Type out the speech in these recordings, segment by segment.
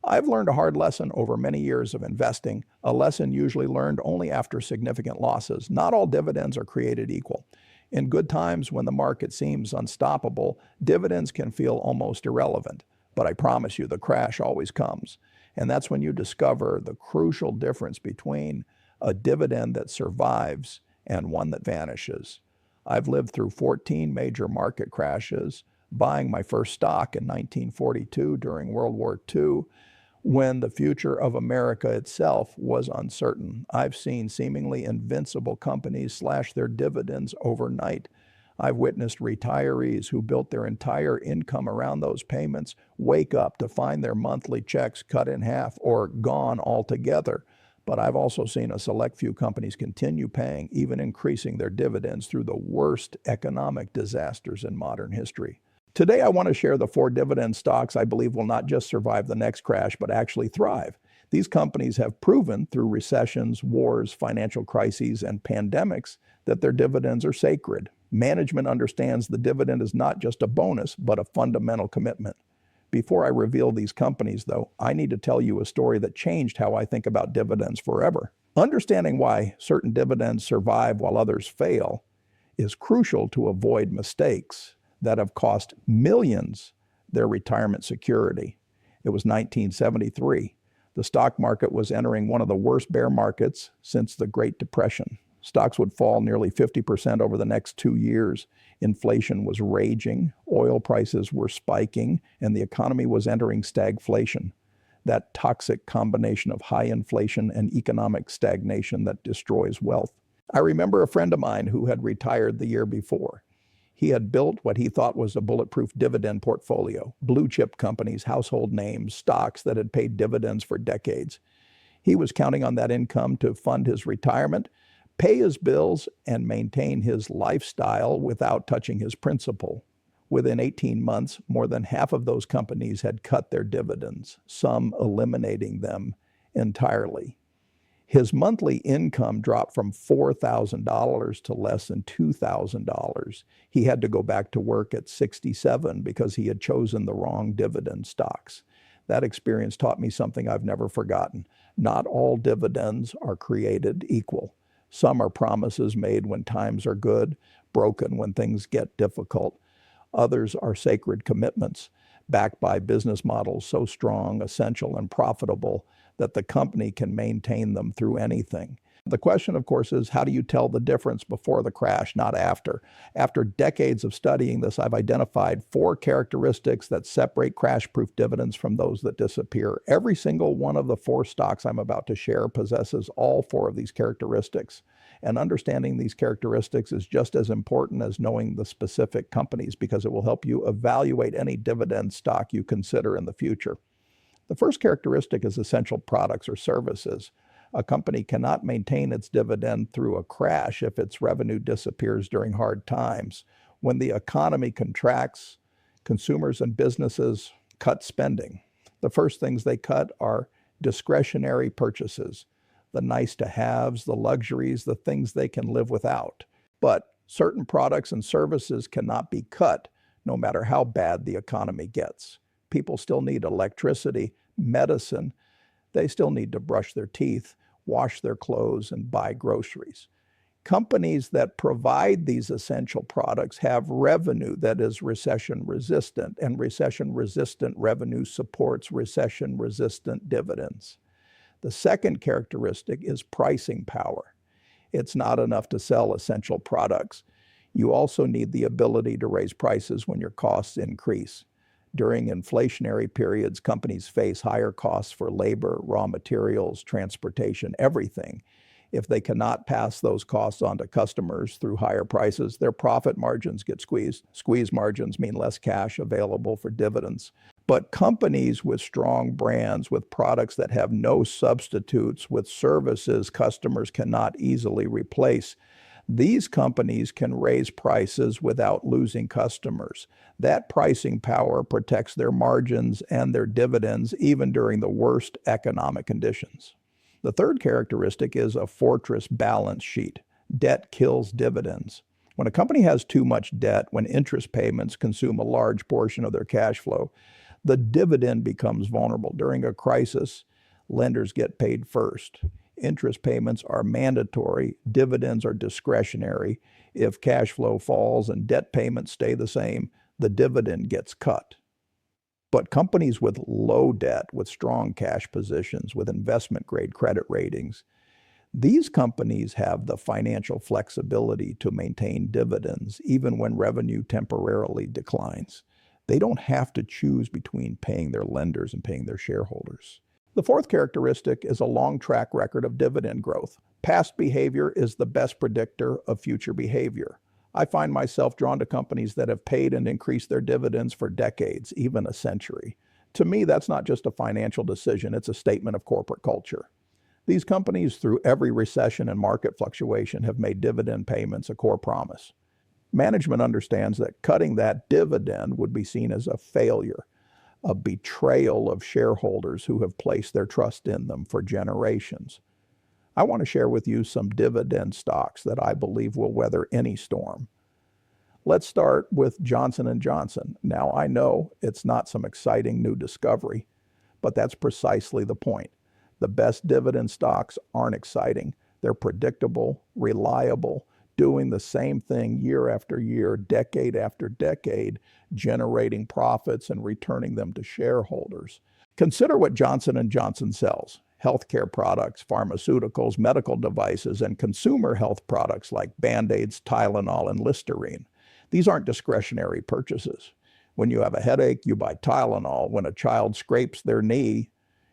I've learned a hard lesson over many years of investing, a lesson usually learned only after significant losses. Not all dividends are created equal. In good times, when the market seems unstoppable, dividends can feel almost irrelevant. But I promise you, the crash always comes. And that's when you discover the crucial difference between a dividend that survives and one that vanishes. I've lived through 14 major market crashes, buying my first stock in 1942 during World War II, when the future of America itself was uncertain. I've seen seemingly invincible companies slash their dividends overnight. I've witnessed retirees who built their entire income around those payments wake up to find their monthly checks cut in half or gone altogether. But I've also seen a select few companies continue paying, even increasing their dividends through the worst economic disasters in modern history. Today, I want to share the 4 dividend stocks I believe will not just survive the next crash, but actually thrive. These companies have proven through recessions, wars, financial crises, and pandemics that their dividends are sacred. Management understands the dividend is not just a bonus, but a fundamental commitment. Before I reveal these companies, though, I need to tell you a story that changed how I think about dividends forever. Understanding why certain dividends survive while others fail is crucial to avoid mistakes that have cost millions their retirement security. It was 1973. The stock market was entering one of the worst bear markets since the Great Depression. Stocks would fall nearly 50% over the next 2 years. Inflation was raging, oil prices were spiking, and the economy was entering stagflation. That toxic combination of high inflation and economic stagnation that destroys wealth. I remember a friend of mine who had retired the year before. He had built what he thought was a bulletproof dividend portfolio, blue chip companies, household names, stocks that had paid dividends for decades. He was counting on that income to fund his retirement, pay his bills, and maintain his lifestyle without touching his principal. Within 18 months, more than half of those companies had cut their dividends, some eliminating them entirely. His monthly income dropped from $4,000 to less than $2,000. He had to go back to work at 67 because he had chosen the wrong dividend stocks. That experience taught me something I've never forgotten. Not all dividends are created equal. Some are promises made when times are good, broken when things get difficult. Others are sacred commitments, backed by business models so strong, essential, and profitable that the company can maintain them through anything. The question, of course, is how do you tell the difference before the crash, not after? After decades of studying this, I've identified 4 characteristics that separate crash-proof dividends from those that disappear. Every single one of the 4 stocks I'm about to share possesses all 4 of these characteristics. And understanding these characteristics is just as important as knowing the specific companies because it will help you evaluate any dividend stock you consider in the future. The first characteristic is essential products or services. A company cannot maintain its dividend through a crash if its revenue disappears during hard times. When the economy contracts, consumers and businesses cut spending. The first things they cut are discretionary purchases, the nice-to-haves, the luxuries, the things they can live without. But certain products and services cannot be cut, no matter how bad the economy gets. People still need electricity, medicine. They still need to brush their teeth, wash their clothes, and buy groceries. Companies that provide these essential products have revenue that is recession-resistant, and recession-resistant revenue supports recession-resistant dividends. The second characteristic is pricing power. It's not enough to sell essential products. You also need the ability to raise prices when your costs increase. During inflationary periods, companies face higher costs for labor, raw materials, transportation, everything. If they cannot pass those costs on to customers through higher prices, their profit margins get squeezed. Squeezed margins mean less cash available for dividends. But companies with strong brands, with products that have no substitutes, with services customers cannot easily replace, these companies can raise prices without losing customers. That pricing power protects their margins and their dividends even during the worst economic conditions. The third characteristic is a fortress balance sheet. Debt kills dividends. When a company has too much debt, when interest payments consume a large portion of their cash flow, The dividend becomes vulnerable. During a crisis, lenders get paid first. Interest payments are mandatory. Dividends are discretionary. If cash flow falls and debt payments stay the same, the dividend gets cut. But companies with low debt, with strong cash positions, with investment-grade credit ratings, these companies have the financial flexibility to maintain dividends even when revenue temporarily declines. They don't have to choose between paying their lenders and paying their shareholders. The fourth characteristic is a long track record of dividend growth. Past behavior is the best predictor of future behavior. I find myself drawn to companies that have paid and increased their dividends for decades, even a century. To me, that's not just a financial decision, it's a statement of corporate culture. These companies, through every recession and market fluctuation, have made dividend payments a core promise. Management understands that cutting that dividend would be seen as a failure, a betrayal of shareholders who have placed their trust in them for generations. I want to share with you some dividend stocks that I believe will weather any storm. Let's start with Johnson & Johnson. Now, I know it's not some exciting new discovery, but that's precisely the point. The best dividend stocks aren't exciting. They're predictable, reliable, doing the same thing year after year, decade after decade, generating profits and returning them to shareholders. Consider what Johnson & Johnson sells: healthcare products, pharmaceuticals, medical devices, and consumer health products like Band-Aids, Tylenol, and Listerine. These aren't discretionary purchases. When you have a headache, you buy Tylenol. When a child scrapes their knee,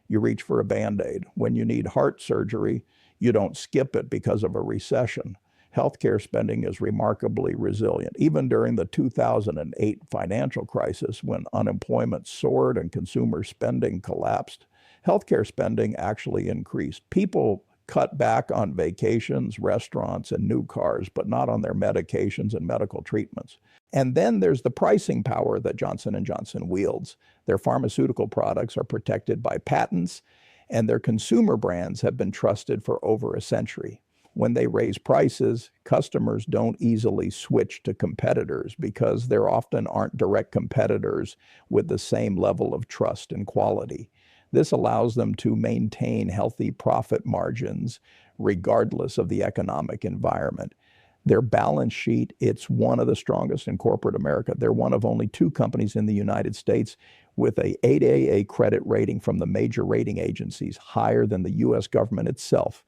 you reach for a Band-Aid. When you need heart surgery, you don't skip it because of a recession. Healthcare spending is remarkably resilient. Even during the 2008 financial crisis, when unemployment soared and consumer spending collapsed, healthcare spending actually increased. People cut back on vacations, restaurants, and new cars, but not on their medications and medical treatments. And then there's the pricing power that Johnson & Johnson wields. Their pharmaceutical products are protected by patents, and their consumer brands have been trusted for over a century. When they raise prices, customers don't easily switch to competitors because there often aren't direct competitors with the same level of trust and quality. This allows them to maintain healthy profit margins regardless of the economic environment. Their balance sheet, it's one of the strongest in corporate America. They're one of only 2 companies in the United States with a 8AA credit rating from the major rating agencies, higher than the U.S. government itself.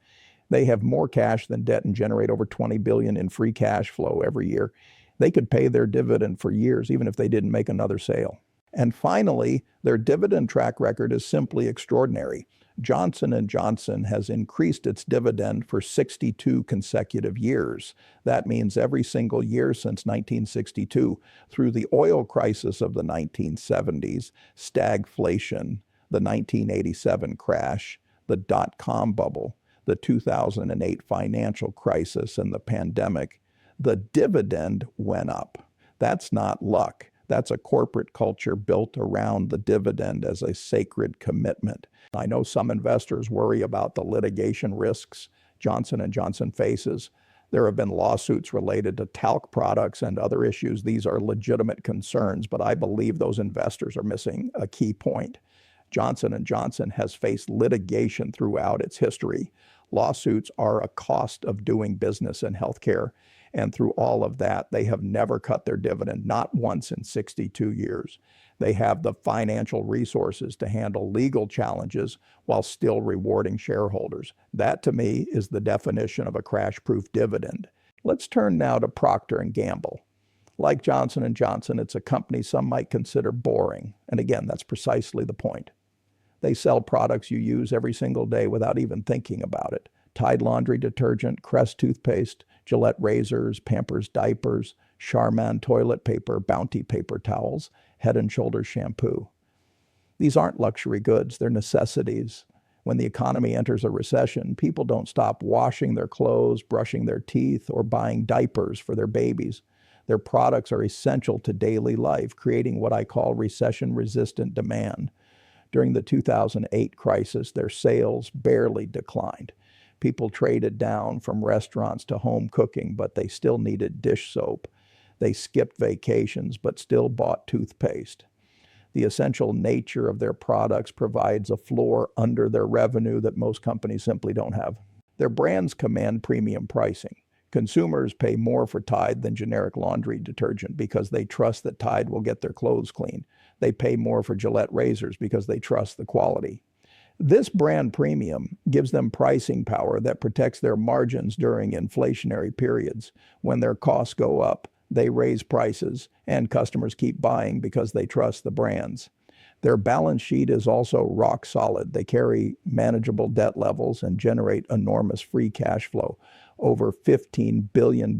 They have more cash than debt and generate over $20 billion in free cash flow every year. They could pay their dividend for years, even if they didn't make another sale. And finally, their dividend track record is simply extraordinary. Johnson & Johnson has increased its dividend for 62 consecutive years. That means every single year since 1962, through the oil crisis of the 1970s, stagflation, the 1987 crash, the dot-com bubble, the 2008 financial crisis, and the pandemic, the dividend went up. That's not luck. That's a corporate culture built around the dividend as a sacred commitment. I know some investors worry about the litigation risks Johnson & Johnson faces. There have been lawsuits related to talc products and other issues. These are legitimate concerns, but I believe those investors are missing a key point. Johnson & Johnson has faced litigation throughout its history. Lawsuits are a cost of doing business in healthcare. And through all of that, they have never cut their dividend, not once in 62 years. They have the financial resources to handle legal challenges while still rewarding shareholders. That, to me, is the definition of a crash-proof dividend. Let's turn now to Procter & Gamble. Like Johnson & Johnson, it's a company some might consider boring. And again, that's precisely the point. They sell products you use every single day without even thinking about it. Tide laundry detergent, Crest toothpaste, Gillette razors, Pampers diapers, Charmin toilet paper, Bounty paper towels, Head & Shoulders shampoo. These aren't luxury goods, they're necessities. When the economy enters a recession, people don't stop washing their clothes, brushing their teeth, or buying diapers for their babies. Their products are essential to daily life, creating what I call recession-resistant demand. During the 2008 crisis, their sales barely declined. People traded down from restaurants to home cooking, but they still needed dish soap. They skipped vacations, but still bought toothpaste. The essential nature of their products provides a floor under their revenue that most companies simply don't have. Their brands command premium pricing. Consumers pay more for Tide than generic laundry detergent because they trust that Tide will get their clothes clean. They pay more for Gillette razors because they trust the quality. This brand premium gives them pricing power that protects their margins during inflationary periods. When their costs go up, they raise prices, and customers keep buying because they trust the brands. Their balance sheet is also rock solid. They carry manageable debt levels and generate enormous free cash flow, over $15 billion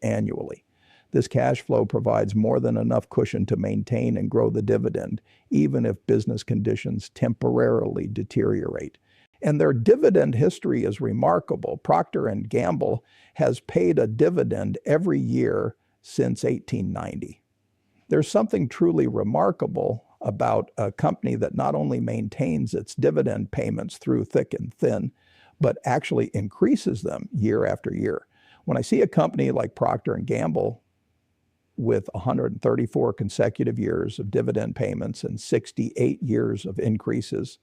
annually. This cash flow provides more than enough cushion to maintain and grow the dividend, even if business conditions temporarily deteriorate. And their dividend history is remarkable. Procter & Gamble has paid a dividend every year since 1890. There's something truly remarkable about a company that not only maintains its dividend payments through thick and thin, but actually increases them year after year. When I see a company like Procter & Gamble with 134 consecutive years of dividend payments and 68 years of increases,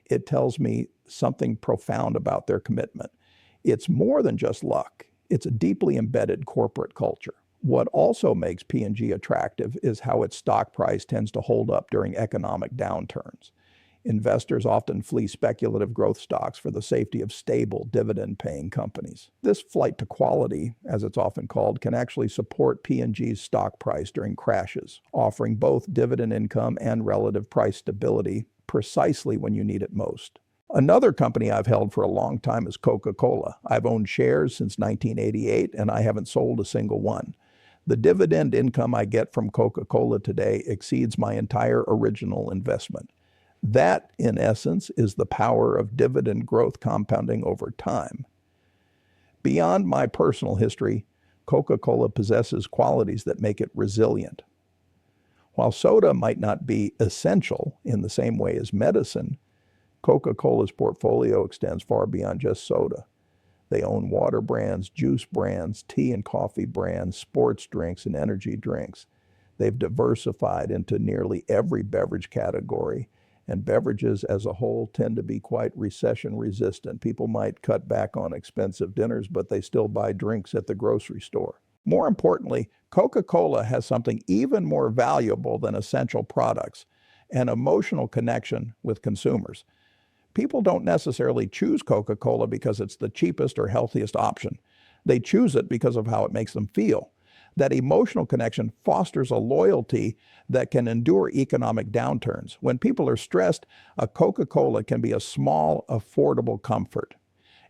it tells me something profound about their commitment. It's more than just luck. It's a deeply embedded corporate culture. What also makes P&G attractive is how its stock price tends to hold up during economic downturns. Investors often flee speculative growth stocks for the safety of stable, dividend-paying companies. This flight to quality, as it's often called, can actually support P&G's stock price during crashes, offering both dividend income and relative price stability precisely when you need it most. Another company I've held for a long time is Coca-Cola. I've owned shares since 1988, and I haven't sold a single one. The dividend income I get from Coca-Cola today exceeds my entire original investment. That, in essence, is the power of dividend growth compounding over time. Beyond my personal history, Coca-Cola possesses qualities that make it resilient. While soda might not be essential in the same way as medicine, Coca-Cola's portfolio extends far beyond just soda. They own water brands, juice brands, tea and coffee brands, sports drinks, and energy drinks. They've diversified into nearly every beverage category, and beverages as a whole tend to be quite recession resistant. People might cut back on expensive dinners, but they still buy drinks at the grocery store. More importantly, Coca-Cola has something even more valuable than essential products, an emotional connection with consumers. People don't necessarily choose Coca-Cola because it's the cheapest or healthiest option. They choose it because of how it makes them feel. That emotional connection fosters a loyalty that can endure economic downturns. When people are stressed, a Coca-Cola can be a small, affordable comfort.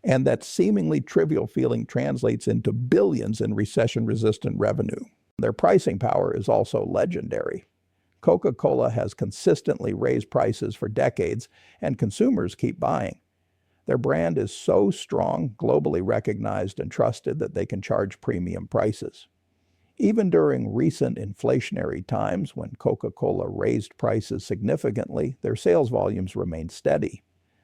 And that seemingly trivial feeling translates into billions in recession-resistant revenue. Their pricing power is also legendary. Coca-Cola has consistently raised prices for decades, and consumers keep buying. Their brand is so strong, globally recognized and trusted that they can charge premium prices. Even during recent inflationary times, when Coca-Cola raised prices significantly, their sales volumes remained steady.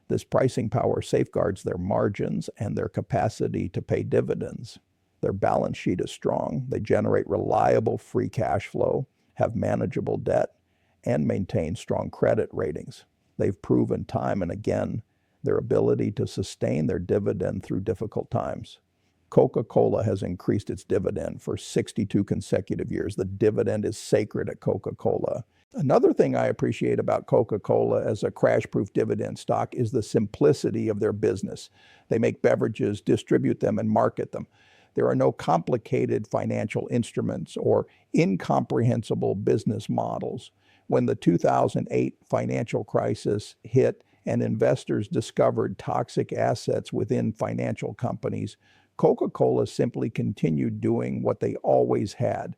This pricing power safeguards their margins and their capacity to pay dividends. Their balance sheet is strong. They generate reliable free cash flow, have manageable debt, and maintain strong credit ratings. They've proven time and again their ability to sustain their dividend through difficult times. Coca-Cola has increased its dividend for 62 consecutive years. The dividend is sacred at Coca-Cola. Another thing I appreciate about Coca-Cola as a crash-proof dividend stock is the simplicity of their business. They make beverages, distribute them, and market them. There are no complicated financial instruments or incomprehensible business models. When the 2008 financial crisis hit and investors discovered toxic assets within financial companies, Coca-Cola simply continued doing what they always had,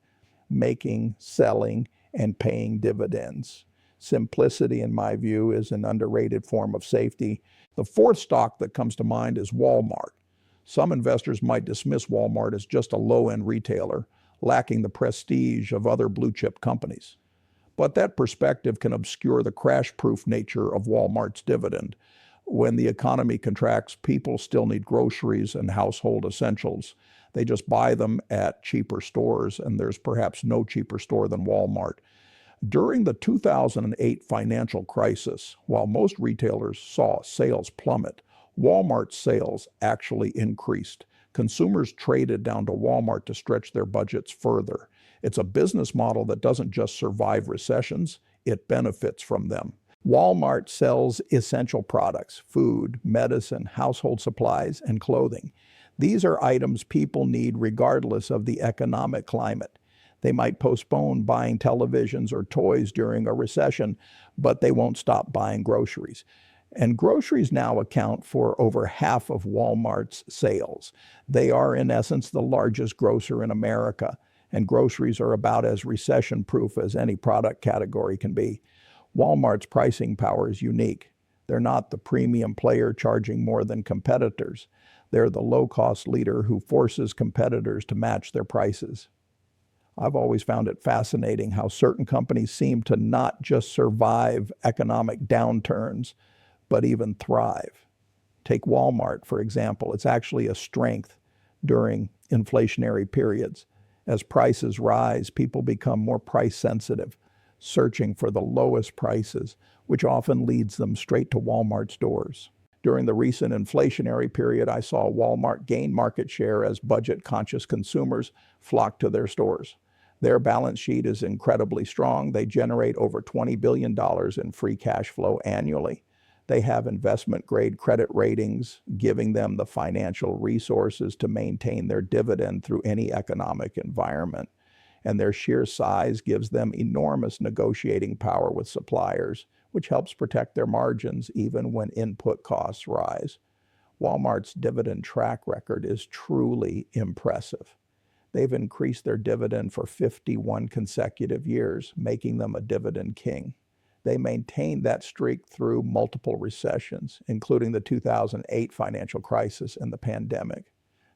making, selling, and paying dividends. Simplicity, in my view, is an underrated form of safety. The fourth stock that comes to mind is Walmart. Some investors might dismiss Walmart as just a low-end retailer, lacking the prestige of other blue-chip companies. But that perspective can obscure the crash-proof nature of Walmart's dividend. When the economy contracts, people still need groceries and household essentials. They just buy them at cheaper stores, and there's perhaps no cheaper store than Walmart. During the 2008 financial crisis, while most retailers saw sales plummet, Walmart's sales actually increased. Consumers traded down to Walmart to stretch their budgets further. It's a business model that doesn't just survive recessions, it benefits from them. Walmart sells essential products, food, medicine, household supplies, and clothing. These are items people need regardless of the economic climate. They might postpone buying televisions or toys during a recession, but they won't stop buying groceries. And groceries now account for over half of Walmart's sales. They are, in essence, the largest grocer in America, and groceries are about as recession-proof as any product category can be. Walmart's pricing power is unique. They're not the premium player charging more than competitors. They're the low-cost leader who forces competitors to match their prices. I've always found it fascinating how certain companies seem to not just survive economic downturns, but even thrive. Take Walmart, for example. It's actually a strength during inflationary periods. As prices rise, people become more price sensitive, searching for the lowest prices, which often leads them straight to Walmart's doors. During the recent inflationary period, I saw Walmart gain market share as budget-conscious consumers flocked to their stores. Their balance sheet is incredibly strong. They generate over $20 billion in free cash flow annually. They have investment-grade credit ratings, giving them the financial resources to maintain their dividend through any economic environment. And their sheer size gives them enormous negotiating power with suppliers, which helps protect their margins even when input costs rise. Walmart's dividend track record is truly impressive. They've increased their dividend for 51 consecutive years, making them a dividend king. They maintained that streak through multiple recessions, including the 2008 financial crisis and the pandemic.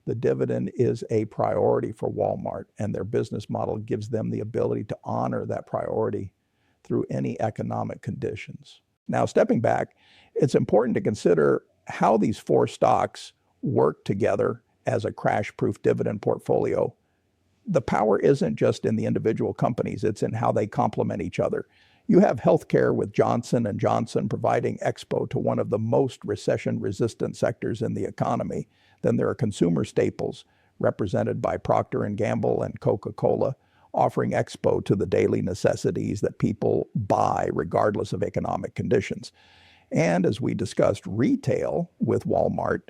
The dividend is a priority for Walmart, and their business model gives them the ability to honor that priority through any economic conditions. Now, stepping back, it's important to consider how these four stocks work together as a crash-proof dividend portfolio. The power isn't just in the individual companies, it's in how they complement each other. You have healthcare with Johnson & Johnson providing expo to one of the most recession-resistant sectors in the economy. Then there are consumer staples represented by Procter & Gamble and Coca-Cola, offering expo to the daily necessities that people buy regardless of economic conditions. And as we discussed, retail with Walmart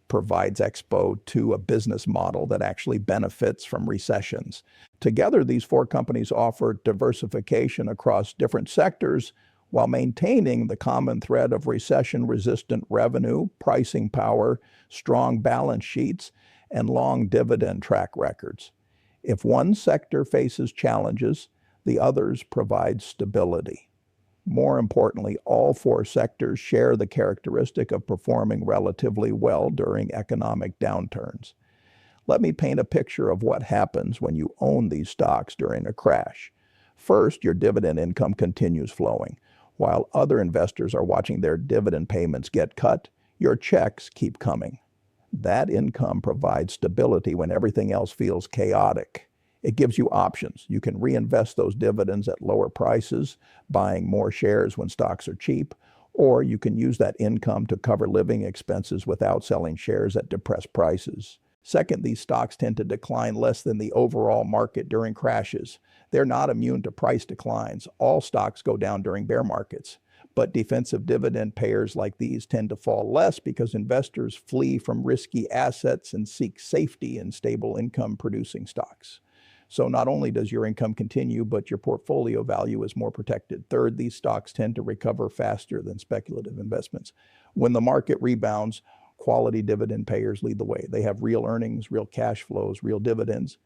provides expo to a business model that actually benefits from recessions. Together, these four companies offer diversification across different sectors while maintaining the common thread of recession-resistant revenue, pricing power, strong balance sheets, and long dividend track records. If one sector faces challenges, the others provide stability. More importantly, all four sectors share the characteristic of performing relatively well during economic downturns. Let me paint a picture of what happens when you own these stocks during a crash. First, your dividend income continues flowing. While other investors are watching their dividend payments get cut, your checks keep coming. That income provides stability when everything else feels chaotic. It gives you options. You can reinvest those dividends at lower prices, buying more shares when stocks are cheap, or you can use that income to cover living expenses without selling shares at depressed prices. Second, these stocks tend to decline less than the overall market during crashes. They're not immune to price declines. All stocks go down during bear markets. But defensive dividend payers like these tend to fall less because investors flee from risky assets and seek safety in stable income-producing stocks. So not only does your income continue, but your portfolio value is more protected. Third, these stocks tend to recover faster than speculative investments. When the market rebounds, quality dividend payers lead the way. They have real earnings, real cash flows, real dividends.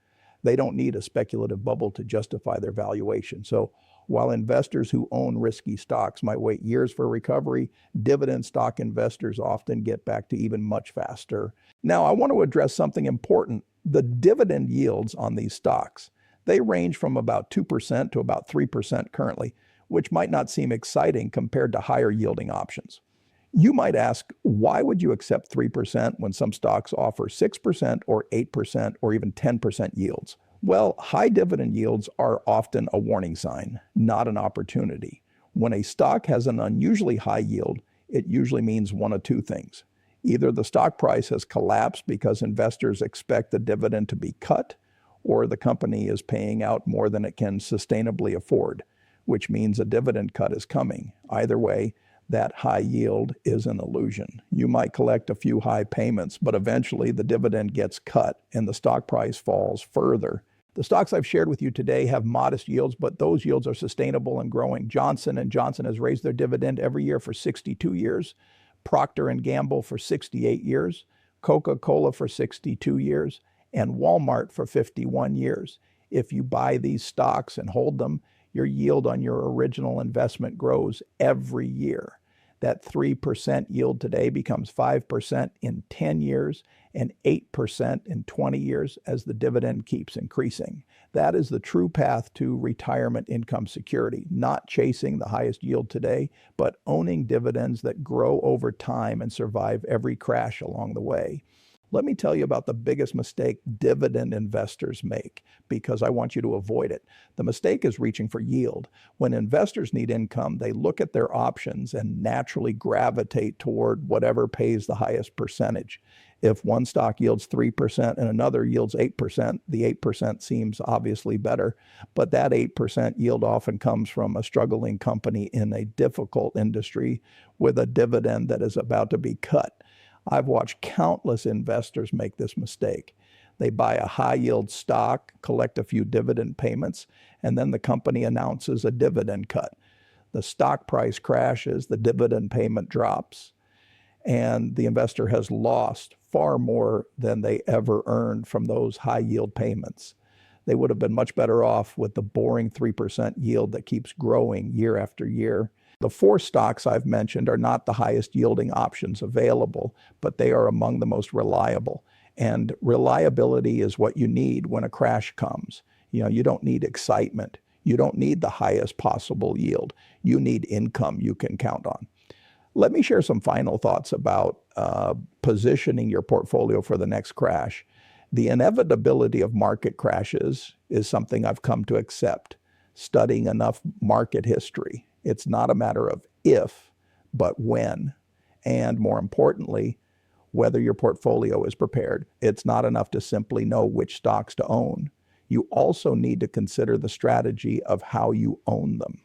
They don't need a speculative bubble to justify their valuation. So while investors who own risky stocks might wait years for recovery, dividend stock investors often get back to even much faster. Now, I want to address something important. The dividend yields on these stocks, they range from about 2% to about 3% currently, which might not seem exciting compared to higher yielding options. You might ask, why would you accept 3% when some stocks offer 6% or 8% or even 10% yields? Well, high dividend yields are often a warning sign, not an opportunity. When a stock has an unusually high yield, it usually means one of two things. Either the stock price has collapsed because investors expect the dividend to be cut, or the company is paying out more than it can sustainably afford, which means a dividend cut is coming. Either way, that high yield is an illusion. You might collect a few high payments, but eventually the dividend gets cut and the stock price falls further. The stocks I've shared with you today have modest yields, but those yields are sustainable and growing. Johnson & Johnson has raised their dividend every year for 62 years, Procter & Gamble for 68 years, Coca-Cola for 62 years, and Walmart for 51 years. If you buy these stocks and hold them, your yield on your original investment grows every year. That 3% yield today becomes 5% in 10 years and 8% in 20 years as the dividend keeps increasing. That is the true path to retirement income security, not chasing the highest yield today, but owning dividends that grow over time and survive every crash along the way. Let me tell you about the biggest mistake dividend investors make, because I want you to avoid it. The mistake is reaching for yield. When investors need income, they look at their options and naturally gravitate toward whatever pays the highest percentage. If one stock yields 3% and another yields 8%, the 8% seems obviously better, but that 8% yield often comes from a struggling company in a difficult industry with a dividend that is about to be cut. I've watched countless investors make this mistake. They buy a high-yield stock, collect a few dividend payments, and then the company announces a dividend cut. The stock price crashes, the dividend payment drops, and the investor has lost far more than they ever earned from those high-yield payments. They would have been much better off with the boring 3% yield that keeps growing year after year. The 4 stocks I've mentioned are not the highest yielding options available, but they are among the most reliable. And reliability is what you need when a crash comes. You don't need excitement. You don't need the highest possible yield. You need income you can count on. Let me share some final thoughts about positioning your portfolio for the next crash. The inevitability of market crashes is something I've come to accept, studying enough market history. It's not a matter of if, but when. And more importantly, whether your portfolio is prepared. It's not enough to simply know which stocks to own. You also need to consider the strategy of how you own them.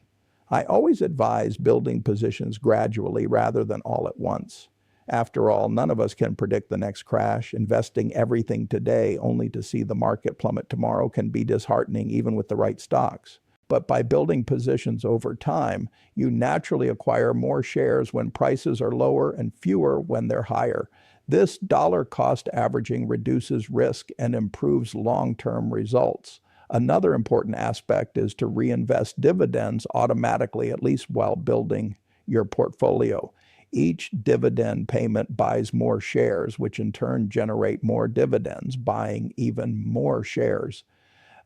I always advise building positions gradually rather than all at once. After all, none of us can predict the next crash. Investing everything today only to see the market plummet tomorrow can be disheartening even with the right stocks. But by building positions over time, you naturally acquire more shares when prices are lower and fewer when they're higher. This dollar cost averaging reduces risk and improves long-term results. Another important aspect is to reinvest dividends automatically, at least while building your portfolio. Each dividend payment buys more shares, which in turn generate more dividends, buying even more shares.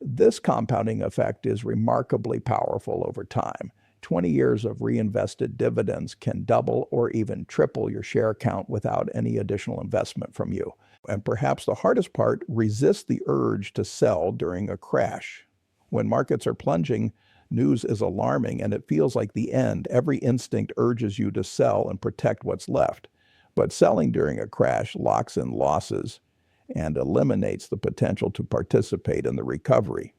This compounding effect is remarkably powerful over time. 20 years of reinvested dividends can double or even triple your share count without any additional investment from you. And perhaps the hardest part, resist the urge to sell during a crash. When markets are plunging, news is alarming and it feels like the end. Every instinct urges you to sell and protect what's left. But selling during a crash locks in losses and eliminates the potential to participate in the recovery.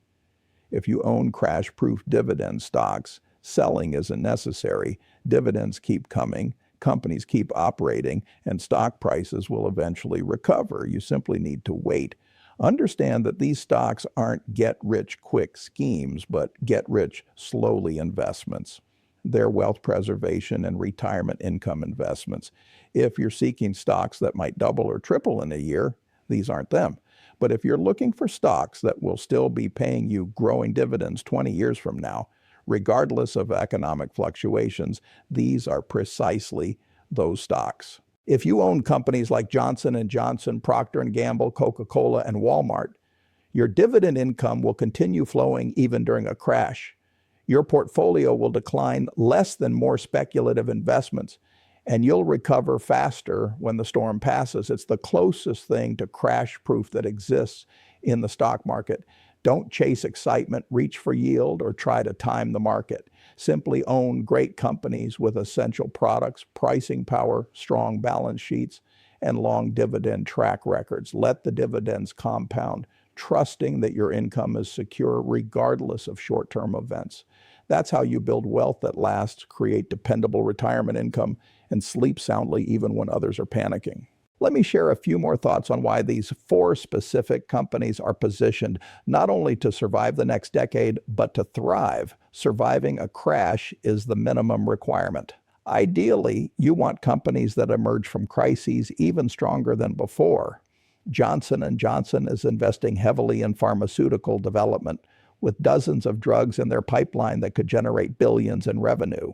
If you own crash-proof dividend stocks, selling isn't necessary. Dividends keep coming, companies keep operating, and stock prices will eventually recover. You simply need to wait. Understand that these stocks aren't get-rich-quick schemes, but get-rich-slowly investments. They're wealth preservation and retirement income investments. If you're seeking stocks that might double or triple in a year, these aren't them. But if you're looking for stocks that will still be paying you growing dividends 20 years from now, regardless of economic fluctuations, these are precisely those stocks. If you own companies like Johnson & Johnson, Procter & Gamble, Coca-Cola, and Walmart, your dividend income will continue flowing even during a crash. Your portfolio will decline less than more speculative investments, and you'll recover faster when the storm passes. It's the closest thing to crash-proof that exists in the stock market. Don't chase excitement, reach for yield, or try to time the market. Simply own great companies with essential products, pricing power, strong balance sheets, and long dividend track records. Let the dividends compound, trusting that your income is secure regardless of short-term events. That's how you build wealth that lasts, create dependable retirement income, and sleep soundly even when others are panicking. Let me share a few more thoughts on why these 4 specific companies are positioned not only to survive the next decade, but to thrive. Surviving a crash is the minimum requirement. Ideally, you want companies that emerge from crises even stronger than before. Johnson & Johnson is investing heavily in pharmaceutical development, with dozens of drugs in their pipeline that could generate billions in revenue.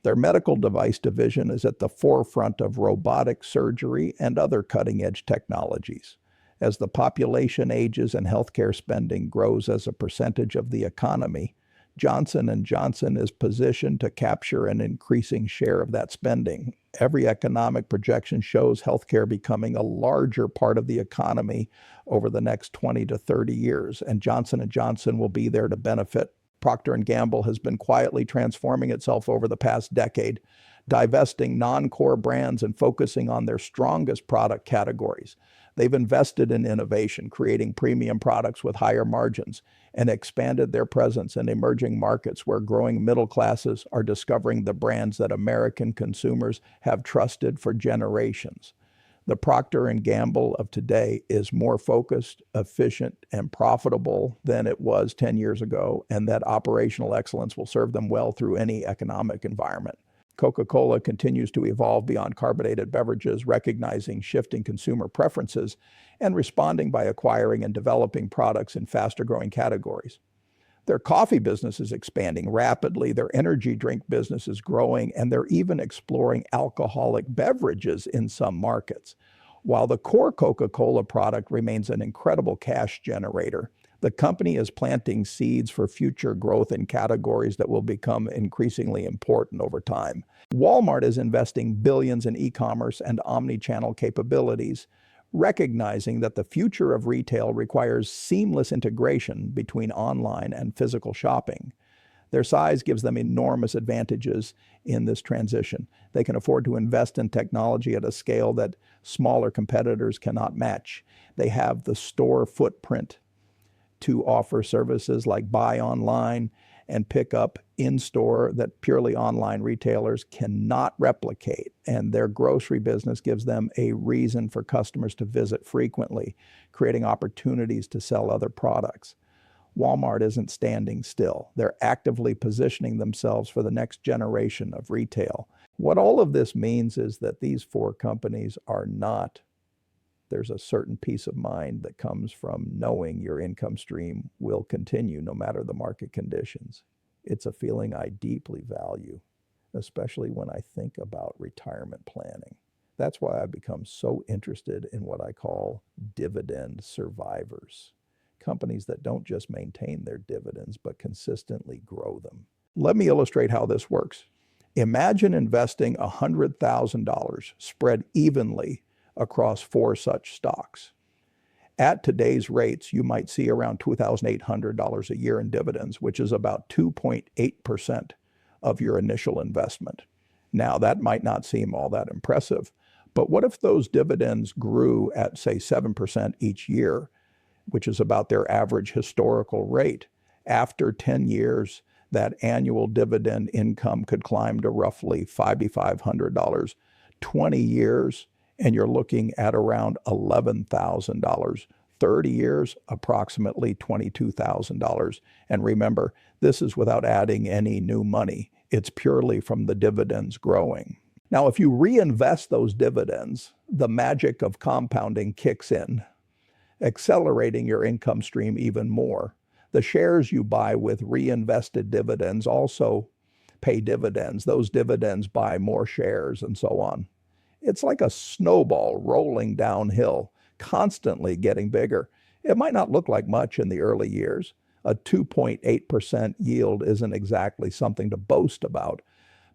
Their medical device division is at the forefront of robotic surgery and other cutting-edge technologies. As the population ages and healthcare spending grows as a percentage of the economy, Johnson & Johnson is positioned to capture an increasing share of that spending. Every economic projection shows healthcare becoming a larger part of the economy over the next 20 to 30 years, and Johnson & Johnson will be there to benefit. Procter & Gamble has been quietly transforming itself over the past decade, divesting non-core brands and focusing on their strongest product categories. They've invested in innovation, creating premium products with higher margins, and expanded their presence in emerging markets where growing middle classes are discovering the brands that American consumers have trusted for generations. The Procter & Gamble of today is more focused, efficient, and profitable than it was 10 years ago, and that operational excellence will serve them well through any economic environment. Coca-Cola continues to evolve beyond carbonated beverages, recognizing shifting consumer preferences and responding by acquiring and developing products in faster-growing categories. Their coffee business is expanding rapidly, their energy drink business is growing, and they're even exploring alcoholic beverages in some markets. While the core Coca-Cola product remains an incredible cash generator, the company is planting seeds for future growth in categories that will become increasingly important over time. Walmart is investing billions in e-commerce and omni-channel capabilities, recognizing that the future of retail requires seamless integration between online and physical shopping. Their size gives them enormous advantages in this transition. They can afford to invest in technology at a scale that smaller competitors cannot match. They have the store footprint to offer services like buy online and pick up in-store that purely online retailers cannot replicate. And their grocery business gives them a reason for customers to visit frequently, creating opportunities to sell other products. Walmart isn't standing still. They're actively positioning themselves for the next generation of retail. What all of this means is that these 4 companies are not. There's a certain peace of mind that comes from knowing your income stream will continue no matter the market conditions. It's a feeling I deeply value, especially when I think about retirement planning. That's why I've become so interested in what I call dividend survivors. Companies that don't just maintain their dividends, but consistently grow them. Let me illustrate how this works. Imagine investing $100,000 spread evenly across 4 such stocks. At today's rates, you might see around $2,800 a year in dividends, which is about 2.8% of your initial investment. Now, that might not seem all that impressive, but what if those dividends grew at, say, 7% each year, which is about their average historical rate? After 10 years, that annual dividend income could climb to roughly $5,500. 20 years, and you're looking at around $11,000. 30 years, approximately $22,000. And remember, this is without adding any new money. It's purely from the dividends growing. Now, if you reinvest those dividends, the magic of compounding kicks in, accelerating your income stream even more. The shares you buy with reinvested dividends also pay dividends. Those dividends buy more shares and so on. It's like a snowball rolling downhill, constantly getting bigger. It might not look like much in the early years. A 2.8% yield isn't exactly something to boast about,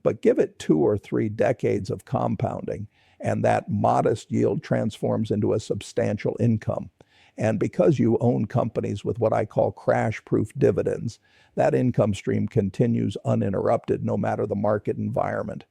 but give it 2 or 3 decades of compounding, and that modest yield transforms into a substantial income. And because you own companies with what I call crash-proof dividends, that income stream continues uninterrupted no matter the market environment.